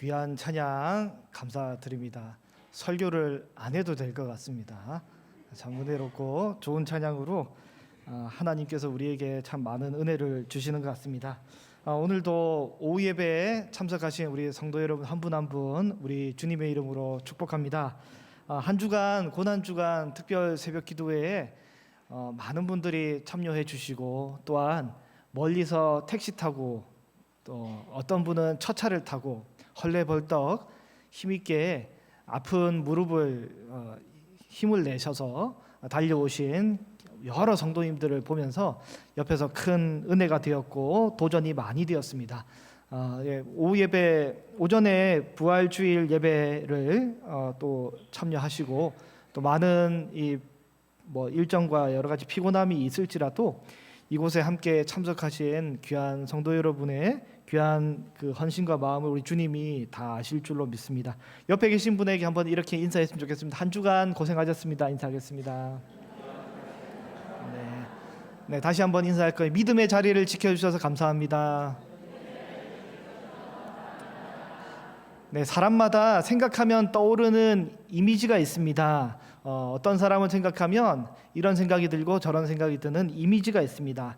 귀한 찬양 감사드립니다. 설교를 안 해도 될 것 같습니다. 참 은혜롭고 좋은 찬양으로 하나님께서 우리에게 참 많은 은혜를 주시는 것 같습니다. 오늘도 오후 예배에 참석하신 우리 성도 여러분 한 분 한 분 우리 주님의 이름으로 축복합니다. 한 주간 고난주간 특별 새벽 기도회에 많은 분들이 참여해 주시고, 또한 멀리서 택시 타고 또 어떤 분은 첫 차를 타고 헐레벌떡 힘있게 아픈 무릎을 힘을 내셔서 달려오신 여러 성도님들을 보면서 옆에서 큰 은혜가 되었고 도전이 많이 되었습니다. 오후 예배, 오전에 부활주일 예배를 또 참여하시고, 또 많은 일정과 여러 가지 피곤함이 있을지라도 이곳에 함께 참석하신 귀한 성도 여러분의 귀한 그 헌신과 마음을 우리 주님이 다 아실 줄로 믿습니다. 옆에 계신 분에게 한번 이렇게 인사했으면 좋겠습니다. 한 주간 고생하셨습니다. 인사하겠습니다. 네, 다시 한번 인사할 거예요. 믿음의 자리를 지켜주셔서 감사합니다. 네, 사람마다 생각하면 떠오르는 이미지가 있습니다. 어떤 사람은 생각하면 이런 생각이 들고 저런 생각이 드는 이미지가 있습니다.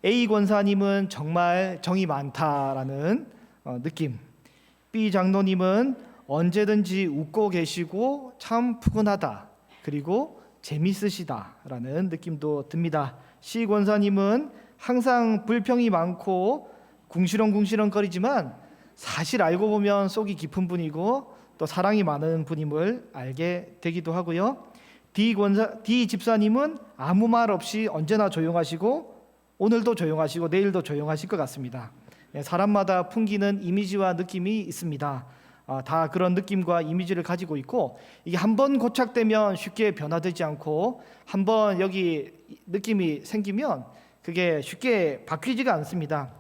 A 권사님은 정말 정이 많다라는 느낌, B 장로님은 언제든지 웃고 계시고 참 푸근하다, 그리고 재밌으시다라는 느낌도 듭니다. C 권사님은 항상 불평이 많고 궁시렁궁시렁거리지만 사실 알고 보면 속이 깊은 분이고 또 사랑이 많은 분임을 알게 되기도 하고요. D 집사님은 아무 말 없이 언제나 조용하시고 오늘도 조용하시고 내일도 조용하실 것 같습니다. 사람마다 풍기는 이미지와 느낌이 있습니다. 다 그런 느낌과 이미지를 가지고 있고, 이게 한번 고착되면 쉽게 변화되지 않고 한번 여기 느낌이 생기면 그게 쉽게 바뀌지가 않습니다.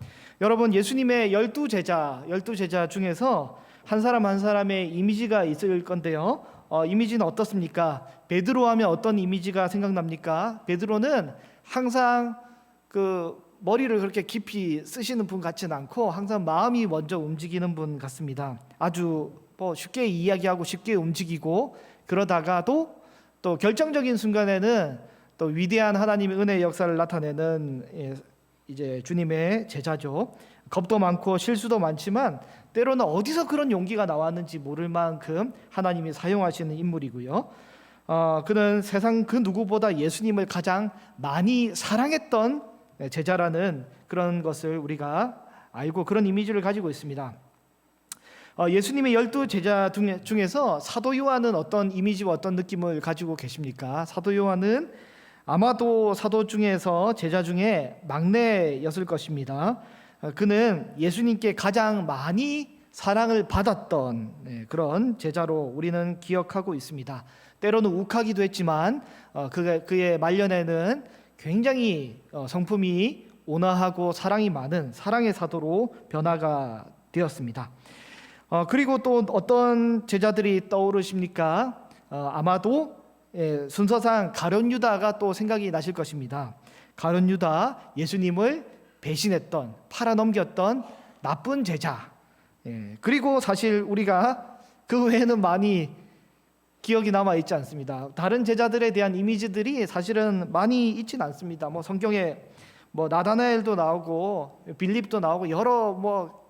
여러분, 예수님의 12제자 중에서 한 사람 한 사람의 이미지가 있을 건데요. 이미지는 어떻습니까? 베드로 하면 어떤 이미지가 생각납니까? 베드로는 항상 그 머리를 그렇게 깊이 쓰시는 분 같지는 않고 항상 마음이 먼저 움직이는 분 같습니다. 아주 쉽게 이야기하고 쉽게 움직이고, 그러다가도 또 결정적인 순간에는 또 위대한 하나님의 은혜의 역사를 나타내는 이제 주님의 제자죠. 겁도 많고 실수도 많지만 때로는 어디서 그런 용기가 나왔는지 모를 만큼 하나님이 사용하시는 인물이고요. 그는 세상 그 누구보다 예수님을 가장 많이 사랑했던 제자라는 그런 것을 우리가 알고 그런 이미지를 가지고 있습니다. 예수님의 12제자 중에서 사도 요한은 어떤 이미지와 어떤 느낌을 가지고 계십니까? 사도 요한은 아마도 사도 중에서 제자 중에 막내였을 것입니다. 그는 예수님께 가장 많이 사랑을 받았던 그런 제자로 우리는 기억하고 있습니다. 때로는 욱하기도 했지만 그의 말년에는 굉장히 성품이 온화하고 사랑이 많은 사랑의 사도로 변화가 되었습니다. 그리고 또 어떤 제자들이 떠오르십니까? 아마도 순서상 가룟 유다가 또 생각이 나실 것입니다. 가룟 유다, 예수님을 배신했던, 팔아넘겼던 나쁜 제자. 그리고 사실 우리가 그 외에는 많이 기억이 남아 있지 않습니다. 다른 제자들에 대한 이미지들이 사실은 많이 있진 않습니다. 성경에 나다나엘도 나오고 빌립도 나오고 여러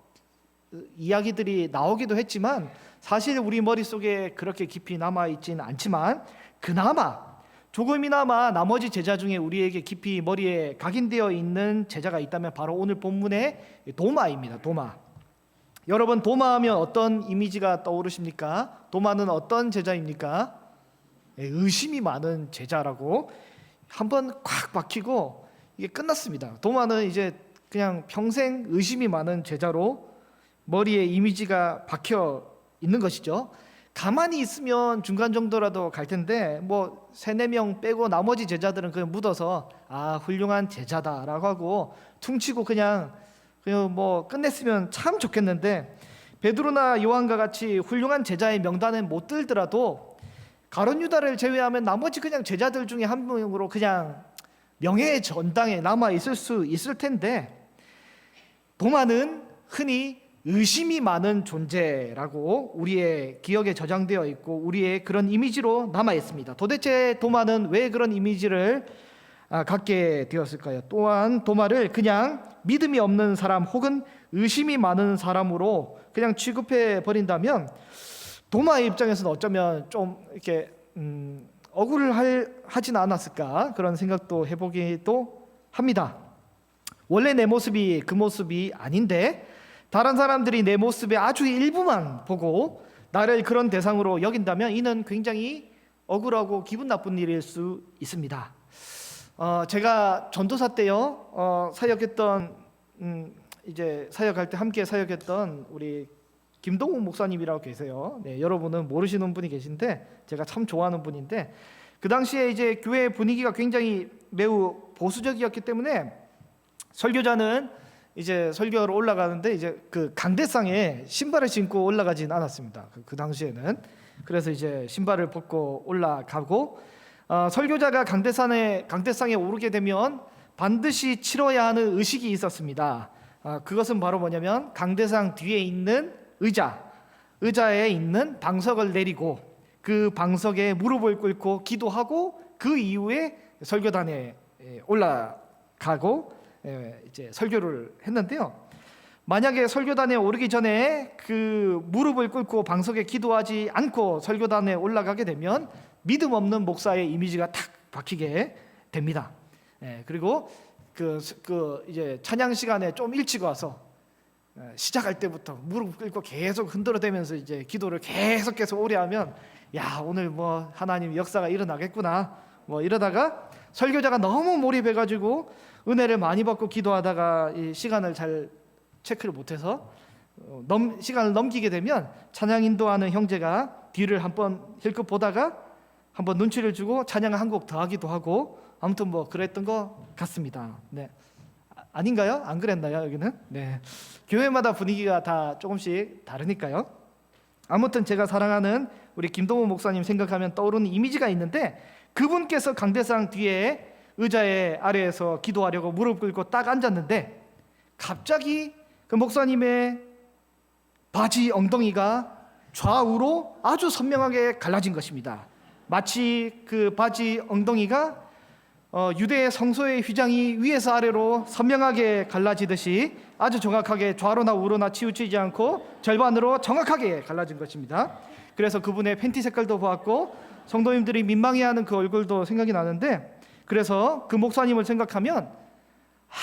이야기들이 나오기도 했지만 사실 우리 머릿속에 그렇게 깊이 남아 있지는 않지만, 그나마 조금이나마 나머지 제자 중에 우리에게 깊이 머리에 각인되어 있는 제자가 있다면 바로 오늘 본문의 도마입니다. 도마. 여러분, 도마하면 어떤 이미지가 떠오르십니까? 도마는 어떤 제자입니까? 의심이 많은 제자라고 한번 콱 박히고 이게 끝났습니다. 도마는 이제 그냥 평생 의심이 많은 제자로 머리에 이미지가 박혀 있는 것이죠. 가만히 있으면 중간 정도라도 갈 텐데 3-4명 빼고 나머지 제자들은 그냥 묻어서 훌륭한 제자다라고 하고 퉁치고 그냥 끝냈으면 참 좋겠는데, 베드로나 요한과 같이 훌륭한 제자의 명단에 못 들더라도 가룟 유다를 제외하면 나머지 그냥 제자들 중에 한 명으로 그냥 명예의 전당에 남아 있을 수 있을 텐데, 도마는 흔히 의심이 많은 존재라고 우리의 기억에 저장되어 있고 우리의 그런 이미지로 남아 있습니다. 도대체 도마는 왜 그런 이미지를 갖게 되었을까요? 또한 도마를 그냥 믿음이 없는 사람 혹은 의심이 많은 사람으로 그냥 취급해 버린다면 도마의 입장에서는 어쩌면 좀 이렇게 억울하진 않았을까 그런 생각도 해보기도 합니다. 원래 내 모습이 그 모습이 아닌데 다른 사람들이 내 모습의 아주 일부만 보고 나를 그런 대상으로 여긴다면 이는 굉장히 억울하고 기분 나쁜 일일 수 있습니다. 제가 전도사 때요 사역했던 이제 사역할 때 함께 사역했던 우리 김동욱 목사님이라고 계세요. 네, 여러분은 모르시는 분이 계신데 제가 참 좋아하는 분인데 그 당시에 이제 교회 분위기가 굉장히 매우 보수적이었기 때문에 설교자는 이제 설교로 올라가는데 이제 그 강대상에 신발을 신고 올라가진 않았습니다. 그 당시에는. 그래서 이제 신발을 벗고 올라가고 설교자가 강대상에 오르게 되면 반드시 치러야 하는 의식이 있었습니다. 그것은 바로 뭐냐면 강대상 뒤에 있는 의자에 있는 방석을 내리고 그 방석에 무릎을 꿇고 기도하고 그 이후에 설교단에 올라가고 이제 설교를 했는데요. 만약에 설교단에 오르기 전에 그 무릎을 꿇고 방석에 기도하지 않고 설교단에 올라가게 되면 믿음 없는 목사의 이미지가 탁 박히게 됩니다. 그리고 그 이제 찬양 시간에 좀 일찍 와서 시작할 때부터 무릎 꿇고 계속 흔들어대면서 이제 기도를 계속해서 오래 하면 야 오늘 뭐 하나님 역사가 일어나겠구나 뭐 이러다가 설교자가 너무 몰입해가지고 은혜를 많이 받고 기도하다가 이 시간을 잘 체크를 못해서 시간을 넘기게 되면 찬양 인도하는 형제가 뒤를 한번 힐끗 보다가 한번 눈치를 주고 찬양을 한 곡 더 하기도 하고 아무튼 뭐 그랬던 것 같습니다. 네. 아닌가요? 안 그랬나요? 여기는? 네. 교회마다 분위기가 다 조금씩 다르니까요. 아무튼 제가 사랑하는 우리 김동호 목사님 생각하면 떠오르는 이미지가 있는데 그분께서 강대상 뒤에 의자의 아래에서 기도하려고 무릎 꿇고 딱 앉았는데 갑자기 그 목사님의 바지 엉덩이가 좌우로 아주 선명하게 갈라진 것입니다. 마치 그 바지 엉덩이가 유대 성소의 휘장이 위에서 아래로 선명하게 갈라지듯이 아주 정확하게 좌로나 우로나 치우치지 않고 절반으로 정확하게 갈라진 것입니다. 그래서 그분의 팬티 색깔도 보았고 성도님들이 민망해하는 그 얼굴도 생각이 나는데 그래서 그 목사님을 생각하면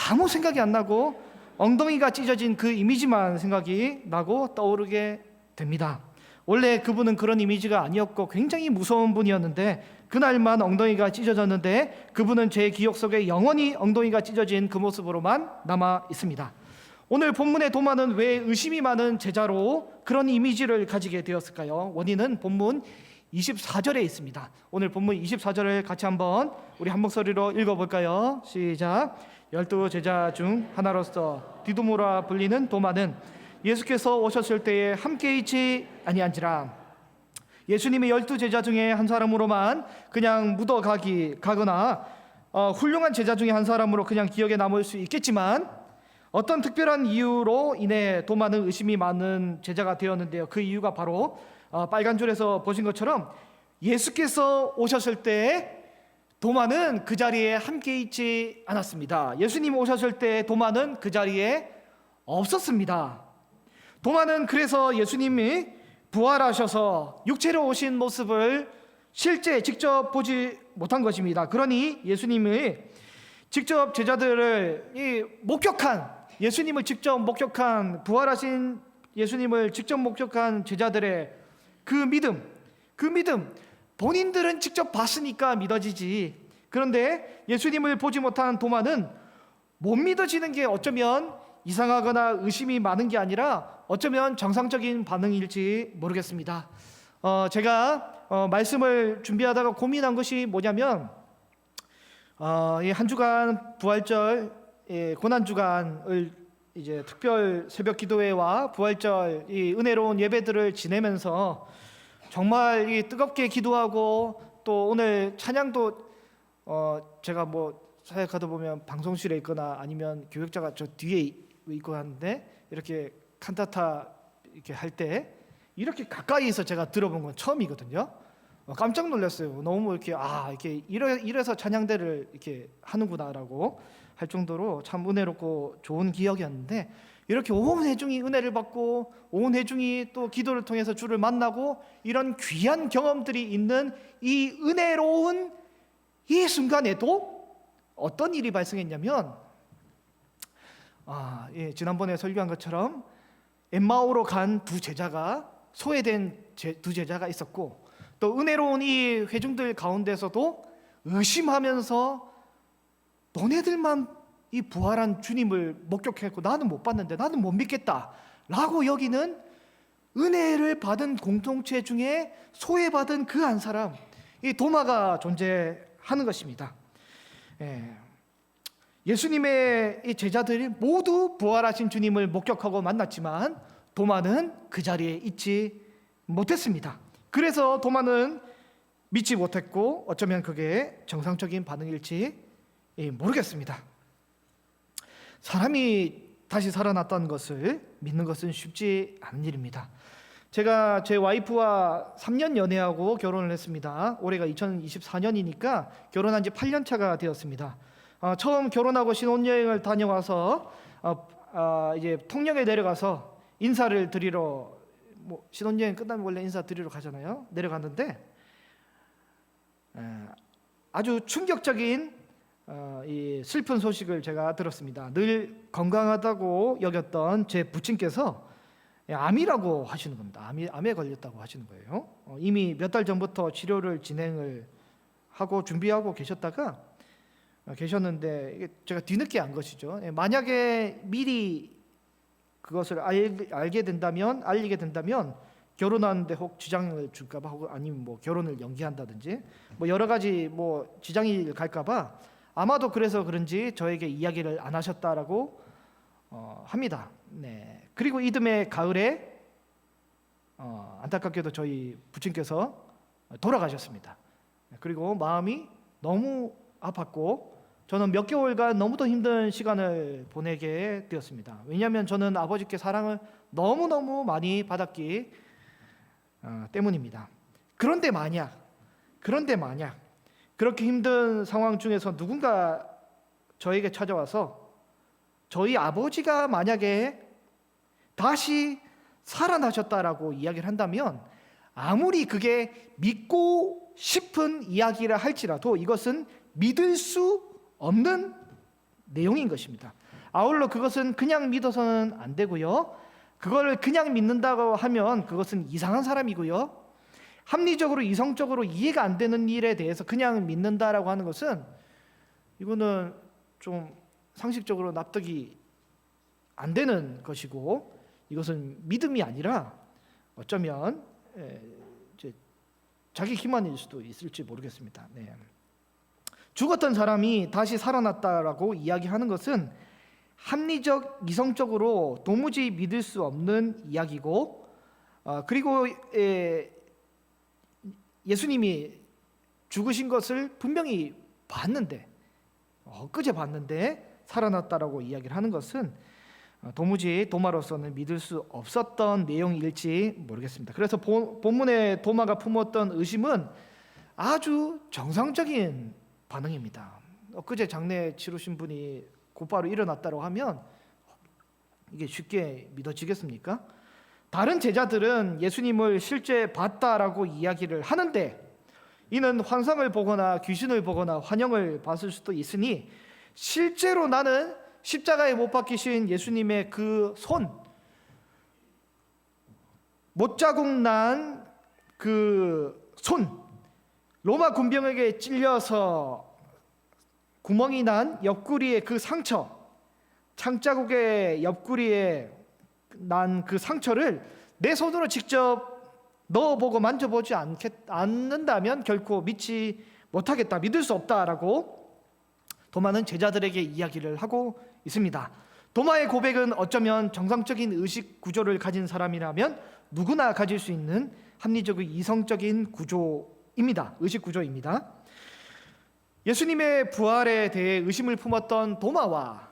아무 생각이 안 나고 엉덩이가 찢어진 그 이미지만 생각이 나고 떠오르게 됩니다. 원래 그분은 그런 이미지가 아니었고 굉장히 무서운 분이었는데 그날만 엉덩이가 찢어졌는데 그분은 제 기억 속에 영원히 엉덩이가 찢어진 그 모습으로만 남아 있습니다. 오늘 본문의 도마는 왜 의심이 많은 제자로 그런 이미지를 가지게 되었을까요? 원인은 본문 24절에 있습니다. 오늘 본문 24절을 같이 한번 우리 한 목소리로 읽어볼까요? 시작. 12 제자 중 하나로서 디두모라 불리는 도마는 예수께서 오셨을 때에 함께 있지 아니한지라. 예수님의 12 제자 중에 한 사람으로만 그냥 가거나 훌륭한 제자 중에 한 사람으로 그냥 기억에 남을 수 있겠지만 어떤 특별한 이유로 인해 도마는 의심이 많은 제자가 되었는데요. 그 이유가 바로 빨간 줄에서 보신 것처럼 예수께서 오셨을 때 도마는 그 자리에 함께 있지 않았습니다. 예수님 오셨을 때 도마는 그 자리에 없었습니다. 도마는 그래서 예수님이 부활하셔서 육체로 오신 모습을 실제 직접 보지 못한 것입니다. 그러니 예수님이 직접 제자들을 예수님을 직접 목격한 부활하신 예수님을 직접 목격한 제자들의 그 믿음 본인들은 직접 봤으니까 믿어지지. 그런데 예수님을 보지 못한 도마는 못 믿어지는 게 어쩌면 이상하거나 의심이 많은 게 아니라 어쩌면 정상적인 반응일지 모르겠습니다. 제가 말씀을 준비하다가 고민한 것이 뭐냐면 이 한 주간 부활절 고난 주간을 이제 특별 새벽 기도회와 부활절 이 은혜로운 예배들을 지내면서 정말 이 뜨겁게 기도하고 또 오늘 찬양도 제가 뭐 사역하다 보면 방송실에 있거나 아니면 교육자가 저 뒤에 있고 하는데 이렇게 칸타타 이렇게 할 때 이렇게 가까이서 제가 들어본 건 처음이거든요. 깜짝 놀랐어요. 너무 이렇게 이래서 찬양대를 이렇게 하는구나라고 할 정도로 참 은혜롭고 좋은 기억이었는데, 이렇게 온 회중이 은혜를 받고 온 회중이 또 기도를 통해서 주를 만나고 이런 귀한 경험들이 있는 이 은혜로운 이 순간에도 어떤 일이 발생했냐면, 지난번에 설교한 것처럼 엠마오로 간 두 제자가, 소외된 두 제자가 있었고, 또 은혜로운 이 회중들 가운데서도 의심하면서 너네들만 이 부활한 주님을 목격했고 나는 못 봤는데 나는 못 믿겠다 라고 여기는 은혜를 받은 공동체 중에 소외받은 그 한 사람, 이 도마가 존재하는 것입니다. 예수님의 이 제자들이 모두 부활하신 주님을 목격하고 만났지만 도마는 그 자리에 있지 못했습니다. 그래서 도마는 믿지 못했고, 어쩌면 그게 정상적인 반응일지 모르겠습니다. 사람이 다시 살아났다는 것을 믿는 것은 쉽지 않은 일입니다. 제가 제 와이프와 3년 연애하고 결혼을 했습니다. 올해가 2024년이니까 결혼한 지 8년 차가 되었습니다. 처음 결혼하고 신혼여행을 다녀와서 이제 통영에 내려가서 인사를 드리러, 신혼여행 끝나면 원래 인사 드리러 가잖아요. 내려갔는데 아주 충격적인 이 슬픈 소식을 제가 들었습니다. 늘 건강하다고 여겼던 제 부친께서 암이라고 하시는 겁니다. 암에 걸렸다고 하시는 거예요. 이미 몇 달 전부터 치료를 진행을 하고 준비하고 계셨는데 이게 제가 뒤늦게 안 것이죠. 만약에 미리 그것을 알게 된다면, 알리게 된다면 결혼하는데 혹 지장을 줄까봐, 혹은 아니면 결혼을 연기한다든지 여러 가지 지장이 갈까봐 아마도 그래서 그런지 저에게 이야기를 안 하셨다라고 합니다. 네. 그리고 이듬해 가을에 안타깝게도 저희 부친께서 돌아가셨습니다. 그리고 마음이 너무 아팠고 저는 몇 개월간 너무도 힘든 시간을 보내게 되었습니다. 왜냐하면 저는 아버지께 사랑을 너무너무 많이 받았기 때문입니다. 그런데 만약 그렇게 힘든 상황 중에서 누군가 저에게 찾아와서 저희 아버지가 만약에 다시 살아나셨다라고 이야기를 한다면, 아무리 그게 믿고 싶은 이야기라 할지라도 이것은 믿을 수 없는 내용인 것입니다. 아울러 그것은 그냥 믿어서는 안 되고요, 그걸 그냥 믿는다고 하면 그것은 이상한 사람이고요, 합리적으로 이성적으로 이해가 안 되는 일에 대해서 그냥 믿는다라고 하는 것은 이거는 좀 상식적으로 납득이 안 되는 것이고, 이것은 믿음이 아니라 어쩌면 자기 기만일 수도 있을지 모르겠습니다. 네. 죽었던 사람이 다시 살아났다라고 이야기하는 것은 합리적, 이성적으로 도무지 믿을 수 없는 이야기고, 그리고 예수님이 죽으신 것을 분명히 봤는데, 엊그제 봤는데 살아났다라고 이야기를 하는 것은 도무지 도마로서는 믿을 수 없었던 내용일지 모르겠습니다. 그래서 본문에 도마가 품었던 의심은 아주 정상적인 반응입니다. 엊그제 장례 치르신 분이 곧바로 일어났다고 하면 이게 쉽게 믿어지겠습니까? 다른 제자들은 예수님을 실제 봤다라고 이야기를 하는데, 이는 환상을 보거나 귀신을 보거나 환영을 봤을 수도 있으니 실제로 나는 십자가에 못 박히신 예수님의 그 손, 못자국 난 그 손, 로마 군병에게 찔려서 구멍이 난 옆구리의 그 상처, 창자국의 옆구리에 난 그 상처를 내 손으로 직접 넣어보고 만져보지 않는다면 결코 믿지 못하겠다, 믿을 수 없다라고 도마는 제자들에게 이야기를 하고 있습니다. 도마의 고백은 어쩌면 정상적인 의식 구조를 가진 사람이라면 누구나 가질 수 있는 합리적이고 이성적인 구조입니다. 의식 구조입니다. 예수님의 부활에 대해 의심을 품었던 도마와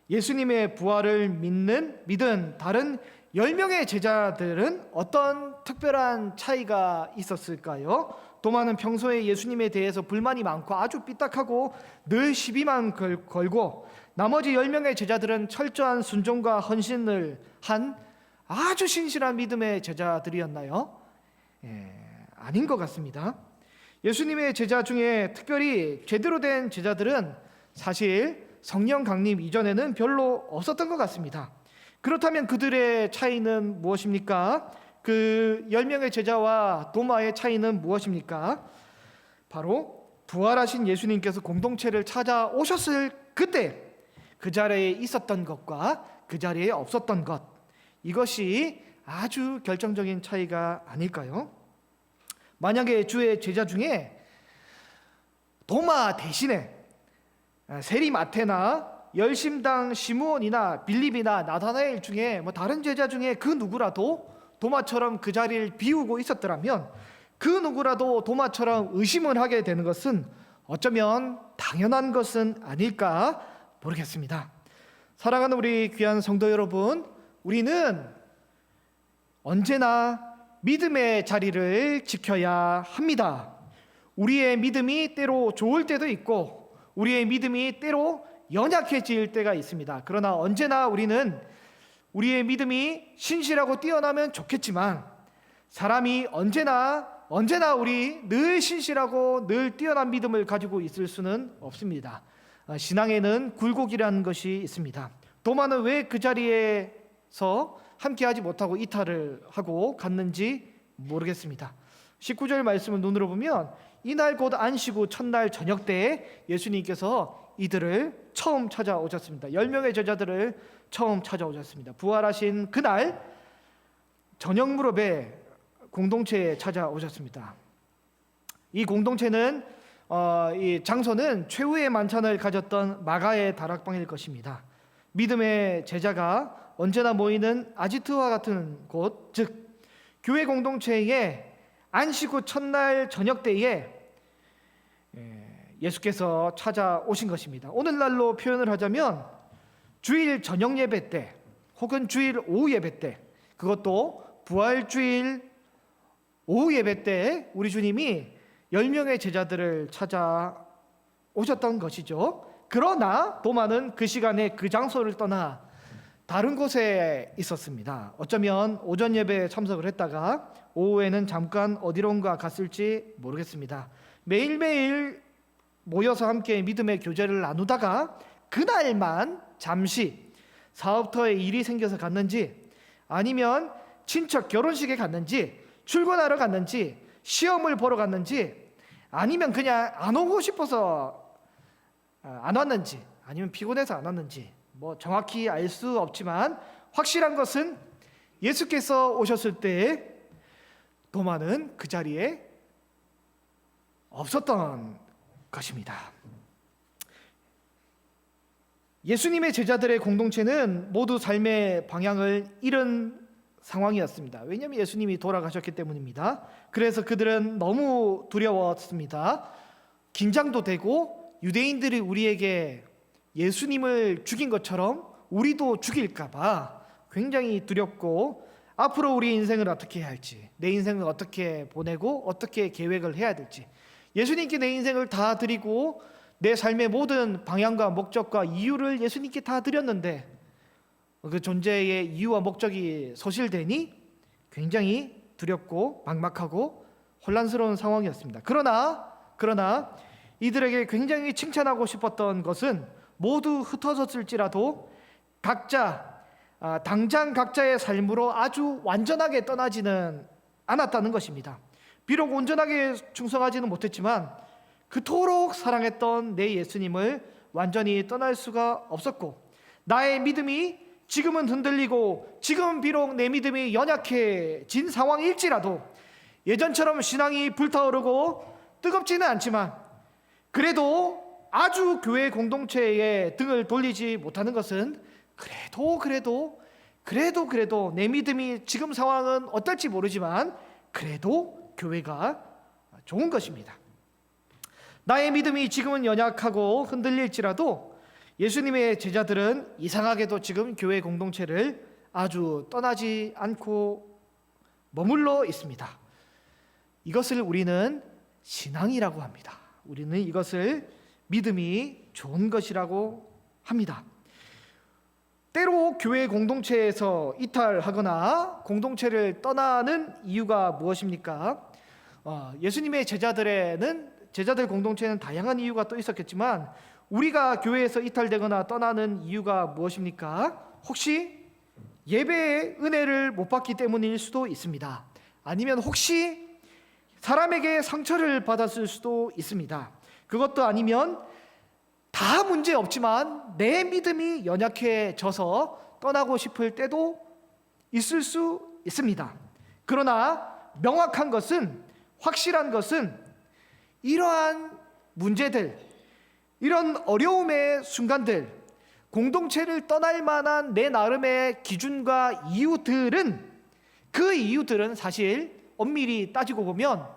예수님의 부활을 믿은 다른 10명의 제자들은 어떤 특별한 차이가 있었을까요? 도마는 평소에 예수님에 대해서 불만이 많고 아주 삐딱하고 늘 시비만 걸고, 나머지 10명의 제자들은 철저한 순종과 헌신을 한 아주 신실한 믿음의 제자들이었나요? 아닌 것 같습니다. 예수님의 제자 중에 특별히 제대로 된 제자들은 사실 성령 강림 이전에는 별로 없었던 것 같습니다. 그렇다면 그들의 차이는 무엇입니까? 그 10명의 제자와 도마의 차이는 무엇입니까? 바로 부활하신 예수님께서 공동체를 찾아오셨을 그때 그 자리에 있었던 것과 그 자리에 없었던 것, 이것이 아주 결정적인 차이가 아닐까요? 만약에 주의 제자 중에 도마 대신에 세리마테나 열심당 시므온이나 빌립이나 나다나엘 중에 다른 제자 중에 그 누구라도 도마처럼 그 자리를 비우고 있었더라면 그 누구라도 도마처럼 의심을 하게 되는 것은 어쩌면 당연한 것은 아닐까 모르겠습니다. 사랑하는 우리 귀한 성도 여러분, 우리는 언제나 믿음의 자리를 지켜야 합니다. 우리의 믿음이 때로 좋을 때도 있고 우리의 믿음이 때로 연약해질 때가 있습니다. 그러나 언제나 우리는 우리의 믿음이 신실하고 뛰어나면 좋겠지만 사람이 언제나 우리 늘 신실하고 늘 뛰어난 믿음을 가지고 있을 수는 없습니다. 신앙에는 굴곡이라는 것이 있습니다. 도마는 왜 그 자리에서 함께하지 못하고 이탈을 하고 갔는지 모르겠습니다. 19절 말씀을 눈으로 보면 이날 곧 안식 후 첫날 저녁 때에 예수님께서 이들을 처음 찾아오셨습니다. 10명의 제자들을 처음 찾아오셨습니다. 부활하신 그날 저녁 무렵에 공동체에 찾아오셨습니다. 이 공동체는 이 장소는 최후의 만찬을 가졌던 마가의 다락방일 것입니다. 믿음의 제자가 언제나 모이는 아지트와 같은 곳, 즉 교회 공동체의 안식 후 첫날 저녁 때에 예수께서 찾아오신 것입니다. 오늘날로 표현을 하자면 주일 저녁 예배 때 혹은 주일 오후 예배 때, 그것도 부활주일 오후 예배 때 우리 주님이 10명의 제자들을 찾아오셨던 것이죠. 그러나 도마는 그 시간에 그 장소를 떠나 다른 곳에 있었습니다. 어쩌면 오전 예배에 참석을 했다가 오후에는 잠깐 어디론가 갔을지 모르겠습니다. 매일매일 모여서 함께 믿음의 교제를 나누다가 그날만 잠시 사업터에 일이 생겨서 갔는지, 아니면 친척 결혼식에 갔는지, 출근하러 갔는지, 시험을 보러 갔는지, 아니면 그냥 안 오고 싶어서 안 왔는지, 아니면 피곤해서 안 왔는지 정확히 알 수 없지만 확실한 것은 예수께서 오셨을 때 도마는 그 자리에 없었던 것입니다. 예수님의 제자들의 공동체는 모두 삶의 방향을 잃은 상황이었습니다. 왜냐하면 예수님이 돌아가셨기 때문입니다. 그래서 그들은 너무 두려웠습니다. 긴장도 되고, 유대인들이 우리에게 예수님을 죽인 것처럼 우리도 죽일까봐 굉장히 두렵고, 앞으로 우리 인생을 어떻게 해야 할지, 내 인생을 어떻게 보내고 어떻게 계획을 해야 될지, 예수님께 내 인생을 다 드리고 내 삶의 모든 방향과 목적과 이유를 예수님께 다 드렸는데 그 존재의 이유와 목적이 소실되니 굉장히 두렵고 막막하고 혼란스러운 상황이었습니다. 그러나 이들에게 굉장히 칭찬하고 싶었던 것은 모두 흩어졌을지라도 당장 각자의 삶으로 아주 완전하게 떠나지는 않았다는 것입니다. 비록 온전하게 충성하지는 못했지만 그토록 사랑했던 내 예수님을 완전히 떠날 수가 없었고, 나의 믿음이 지금은 흔들리고 지금 비록 내 믿음이 연약해진 상황일지라도 예전처럼 신앙이 불타오르고 뜨겁지는 않지만 그래도 아주 교회 공동체에 등을 돌리지 못하는 것은 그래도 내 믿음이 지금 상황은 어떨지 모르지만 그래도 교회가 좋은 것입니다. 나의 믿음이 지금은 연약하고 흔들릴지라도 예수님의 제자들은 이상하게도 지금 교회 공동체를 아주 떠나지 않고 머물러 있습니다. 이것을 우리는 신앙이라고 합니다. 우리는 이것을 믿음이 좋은 것이라고 합니다. 때로 교회 공동체에서 이탈하거나 공동체를 떠나는 이유가 무엇입니까? 예수님의 제자들 공동체는 다양한 이유가 또 있었겠지만 우리가 교회에서 이탈되거나 떠나는 이유가 무엇입니까? 혹시 예배의 은혜를 못 받기 때문일 수도 있습니다. 아니면 혹시 사람에게 상처를 받았을 수도 있습니다. 그것도 아니면 다 문제 없지만 내 믿음이 연약해져서 떠나고 싶을 때도 있을 수 있습니다. 그러나 명확한 것은, 확실한 것은 이러한 문제들, 이런 어려움의 순간들, 공동체를 떠날 만한 내 나름의 기준과 이유들은, 그 이유들은 사실 엄밀히 따지고 보면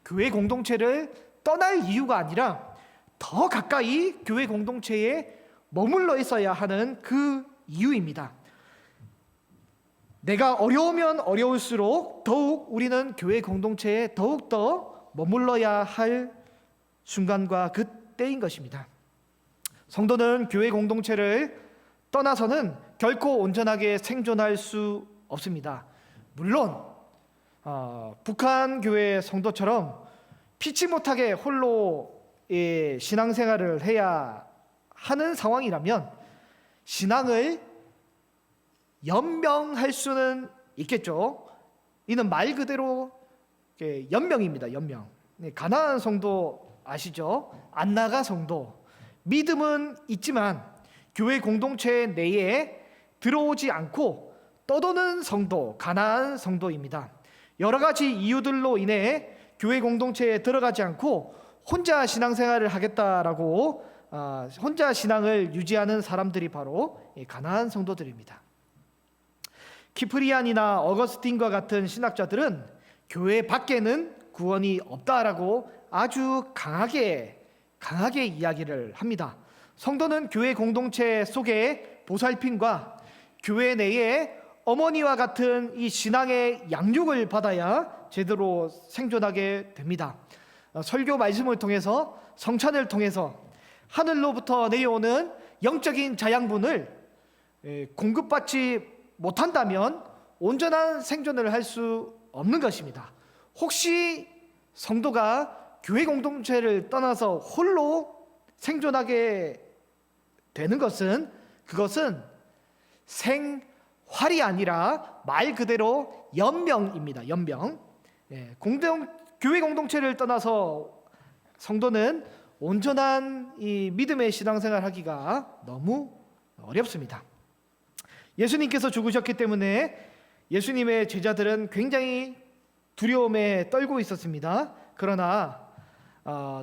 교회 공동체를 떠날 이유가 아니라 더 가까이 교회 공동체에 머물러 있어야 하는 그 이유입니다. 내가 어려우면 어려울수록 더욱 우리는 교회 공동체에 더욱더 머물러야 할 순간과 그 때인 것입니다. 성도는 교회 공동체를 떠나서는 결코 온전하게 생존할 수 없습니다. 물론 북한 교회 성도처럼 피치 못하게 홀로 신앙생활을 해야 하는 상황이라면 신앙을 연명할 수는 있겠죠. 이는 말 그대로 연명입니다. 연명. 가나안 성도 아시죠? 안나가 성도. 믿음은 있지만 교회 공동체 내에 들어오지 않고 떠도는 성도, 가나안 성도입니다. 여러 가지 이유들로 인해 교회 공동체에 들어가지 않고 혼자 신앙생활을 하겠다라고 혼자 신앙을 유지하는 사람들이 바로 가나안 성도들입니다. 키프리안이나 어거스틴과 같은 신학자들은 교회 밖에는 구원이 없다라고 아주 강하게 이야기를 합니다. 성도는 교회 공동체 속의 보살핌과 교회 내에 어머니와 같은 이 신앙의 양육을 받아야 제대로 생존하게 됩니다. 설교 말씀을 통해서, 성찬을 통해서 하늘로부터 내려오는 영적인 자양분을 공급받지 못한다면 온전한 생존을 할 수 없는 것입니다. 혹시 성도가 교회 공동체를 떠나서 홀로 생존하게 되는 것은, 그것은 생활이 아니라 말 그대로 연명입니다. 연명. 교회 공동체를 떠나서 성도는 온전한 이 믿음의 신앙생활 하기가 너무 어렵습니다. 예수님께서 죽으셨기 때문에 예수님의 제자들은 굉장히 두려움에 떨고 있었습니다. 그러나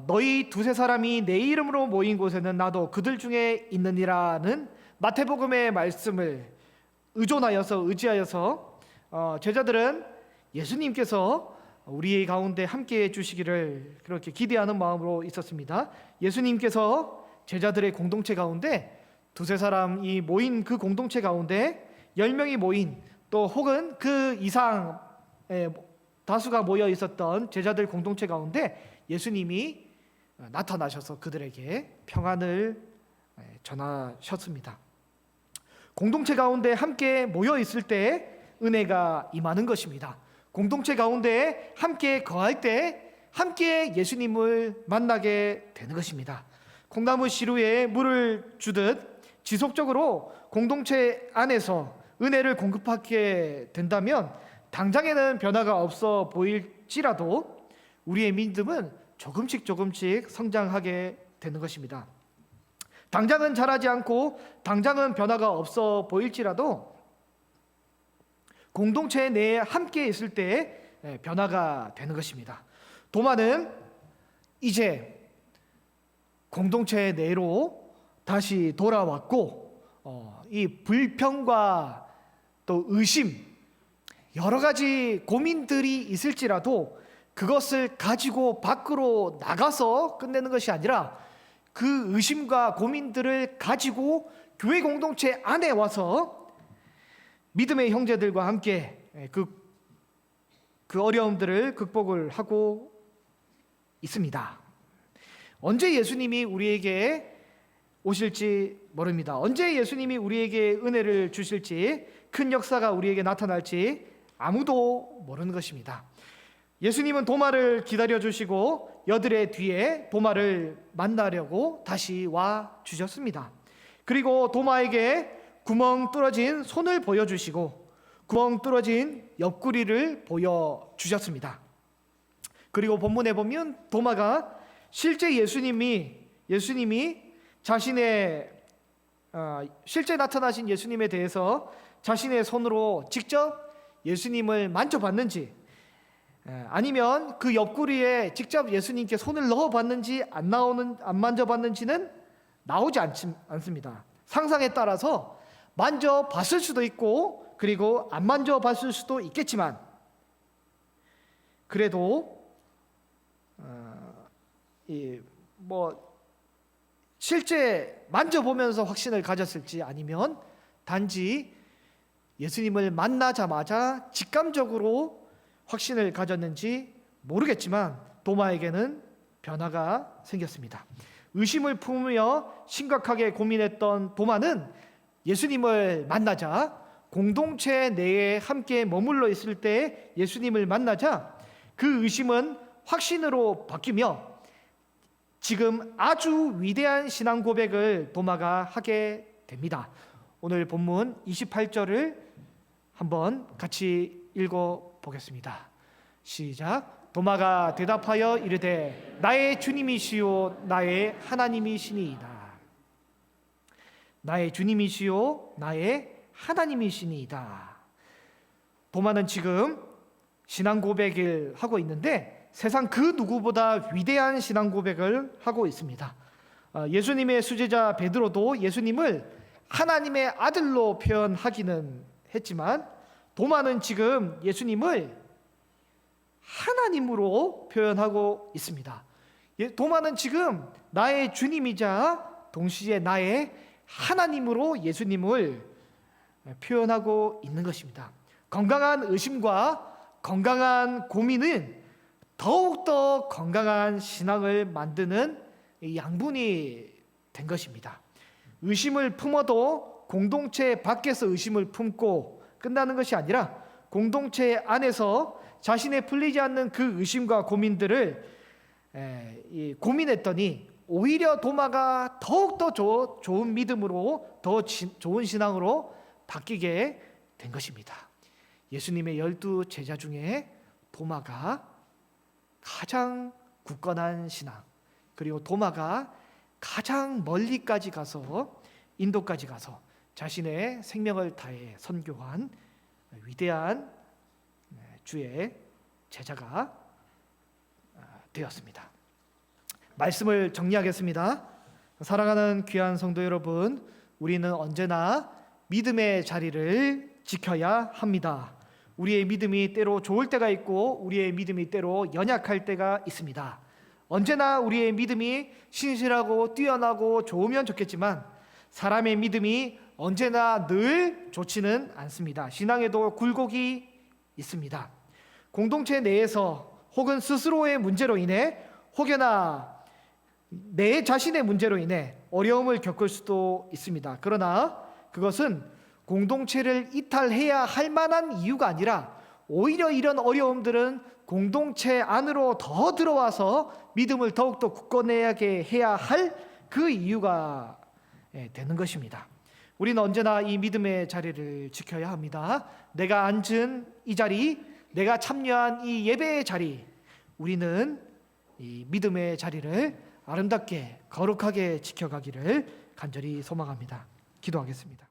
너희 두세 사람이 내 이름으로 모인 곳에는 나도 그들 중에 있느니라는 마태복음의 말씀을 의지하여서 제자들은 예수님께서 우리 가운데 함께해 주시기를 그렇게 기대하는 마음으로 있었습니다. 예수님께서 제자들의 공동체 가운데 두세 사람이 모인 그 공동체 가운데 10명이 모인, 또 혹은 그 이상 다수가 모여 있었던 제자들 공동체 가운데 예수님이 나타나셔서 그들에게 평안을 전하셨습니다. 공동체 가운데 함께 모여 있을 때 은혜가 임하는 것입니다. 공동체 가운데 함께 거할 때 함께 예수님을 만나게 되는 것입니다. 콩나무 시루에 물을 주듯 지속적으로 공동체 안에서 은혜를 공급하게 된다면 당장에는 변화가 없어 보일지라도 우리의 믿음은 조금씩 성장하게 되는 것입니다. 당장은 자라지 않고 당장은 변화가 없어 보일지라도 공동체 내에 함께 있을 때 변화가 되는 것입니다. 도마는 이제 공동체 내로 다시 돌아왔고 이 불평과 또 의심, 여러 가지 고민들이 있을지라도 그것을 가지고 밖으로 나가서 끝내는 것이 아니라 그 의심과 고민들을 가지고 교회 공동체 안에 와서 믿음의 형제들과 함께 그 어려움들을 극복을 하고 있습니다. 언제 예수님이 우리에게 오실지 모릅니다. 언제 예수님이 우리에게 은혜를 주실지, 큰 역사가 우리에게 나타날지 아무도 모르는 것입니다. 예수님은 도마를 기다려주시고 여드레 뒤에 도마를 만나려고 다시 와 주셨습니다. 그리고 도마에게 구멍 뚫어진 손을 보여주시고 구멍 뚫어진 옆구리를 보여주셨습니다. 그리고 본문에 보면 도마가 실제 예수님이 자신의 실제 나타나신 예수님에 대해서 자신의 손으로 직접 예수님을 만져봤는지, 아니면 그 옆구리에 직접 예수님께 손을 넣어봤는지 안 만져봤는지는 나오지 않습니다. 상상에 따라서 만져봤을 수도 있고 그리고 안 만져봤을 수도 있겠지만, 그래도 실제 만져보면서 확신을 가졌을지, 아니면 단지 예수님을 만나자마자 직감적으로 확신을 가졌는지 모르겠지만 도마에게는 변화가 생겼습니다. 의심을 품으며 심각하게 고민했던 도마는 예수님을 만나자, 공동체 내에 함께 머물러 있을 때 예수님을 만나자 그 의심은 확신으로 바뀌며 지금 아주 위대한 신앙 고백을 도마가 하게 됩니다. 오늘 본문 28절을 한번 같이 읽어보겠습니다. 시작. 도마가 대답하여 이르되 나의 주님이시요 나의 하나님이시니이다. 나의 주님이시요 나의 하나님이시니이다. 도마는 지금 신앙 고백을 하고 있는데 세상 그 누구보다 위대한 신앙 고백을 하고 있습니다. 예수님의 수제자 베드로도 예수님을 하나님의 아들로 표현하기는 했지만 도마는 지금 예수님을 하나님으로 표현하고 있습니다. 도마는 지금 나의 주님이자 동시에 나의 하나님으로 예수님을 표현하고 있는 것입니다. 건강한 의심과 건강한 고민은 더욱더 건강한 신앙을 만드는 양분이 된 것입니다. 의심을 품어도 공동체 밖에서 의심을 품고 끝나는 것이 아니라 공동체 안에서 자신의 풀리지 않는 그 의심과 고민들을 고민했더니 오히려 도마가 더욱더 좋은 믿음으로, 더 좋은 신앙으로 바뀌게 된 것입니다. 예수님의 12 제자 중에 도마가 가장 굳건한 신앙, 그리고 도마가 가장 멀리까지 가서 인도까지 가서 자신의 생명을 다해 선교한 위대한 주의 제자가 되었습니다. 말씀을 정리하겠습니다. 사랑하는 귀한 성도 여러분, 우리는 언제나 믿음의 자리를 지켜야 합니다. 우리의 믿음이 때로 좋을 때가 있고 우리의 믿음이 때로 연약할 때가 있습니다. 언제나 우리의 믿음이 신실하고 뛰어나고 좋으면 좋겠지만 사람의 믿음이 언제나 늘 좋지는 않습니다. 신앙에도 굴곡이 있습니다. 공동체 내에서 혹은 스스로의 문제로 인해 혹여나 내 자신의 문제로 인해 어려움을 겪을 수도 있습니다. 그러나 그것은 공동체를 이탈해야 할 만한 이유가 아니라 오히려 이런 어려움들은 공동체 안으로 더 들어와서 믿음을 더욱더 굳건하게 해야 할 그 이유가 되는 것입니다. 우리는 언제나 이 믿음의 자리를 지켜야 합니다. 내가 앉은 이 자리, 내가 참여한 이 예배의 자리, 우리는 이 믿음의 자리를 아름답게 거룩하게 지켜가기를 간절히 소망합니다. 기도하겠습니다.